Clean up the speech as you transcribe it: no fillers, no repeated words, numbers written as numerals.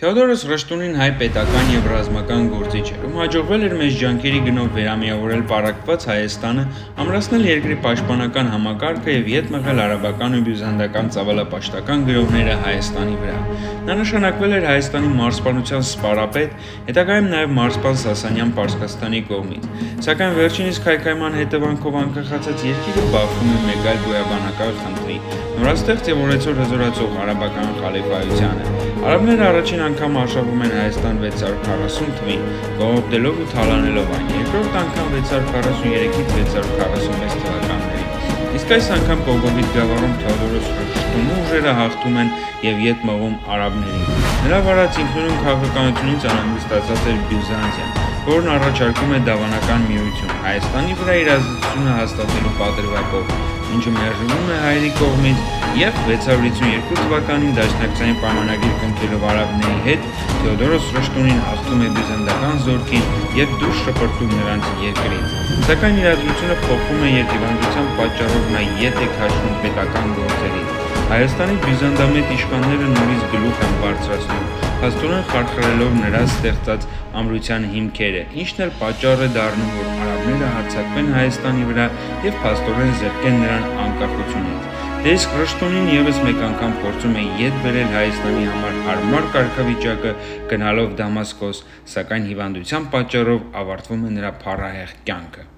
Թեոդորոս Ռշտունին հայ պետական և ռազմական գործիչ էր, ում հաջողվել էր մեծ ջանքերի գնով վերամիավորել պառակտված Հայաստանը, ամրացնել երկրի պաշտպանական համակարգը և ետ մղել արաբական ու բյուզանդական ծավալապաշտական գրոհները Հայաստանի վրա։ Նա նշանակվել էր Հայաստանի մարզպանության սպառապետ, հետագայում նաև մարզպան Սասանյան Պարսկաստանի կողմից, սակայն վերջինիս քայքայման հետևանքով անկախացած երկիրը բախվում է մեկ այլ գոյաբանական խնդրի՝ նորաստեղծ և օրեցօր հզորացող արաբական խալիֆայությանը։ Արաբները առաջին անգամ արշավում են Հայաստան 640 թվին, կողոպտելով ու թալանելով այն, երկրորդ անգամ 643-ից 646 թվականներին։ Իսկ այս անգամ Կոկովիդ գավառում Թեոդորոս Ռշտունու ուժերը հաղթում են և ետ մղում արաբներին։ Նրա վարած ինքնուրույն քաղաքականությունից անհանգստացած էր Բյուզանդիան, որն առաջարկում է դավանական միություն Հայաստանի վրա իր ազդեցությունը հաստատելու պատրվակով, ինչը մերժվում է հայերի կողմից, և 652 թվականին դաշնակցային պայմանագիր կնքելով արաբների հետ, Թեոդորոս Ռշտունին հաղթում է բյուզանդական զորքին և դուրս շպրտում նրանց երկրից։ Սակայն իրադրությունը փոխվում է, երբ հիվանդության պատճառով նա ետ է քաշվում պետական գործերից։ Հայաստանի բյուզանդամետ իշխանները նորից գլուխ են բարձրացնում, փաստորեն խարխրելով նրա ստեղծած ամրության հիմքերը, ինչն էլ պատճառ է դառնում, որ արաբները հարձակվեն Հայաստանի վրա և փաստորեն զրկեն նրան անկախությունից։ Դե իսկ Ռշտունին ևս մեկ անգամ փորձում է ետ բերել Հայաստանի համար հարմար կարգավիճակը գնալով Դամասկոս, սակայն հիվանդության պատճառով ավարտվում է նրա փառահեղ կյանքը։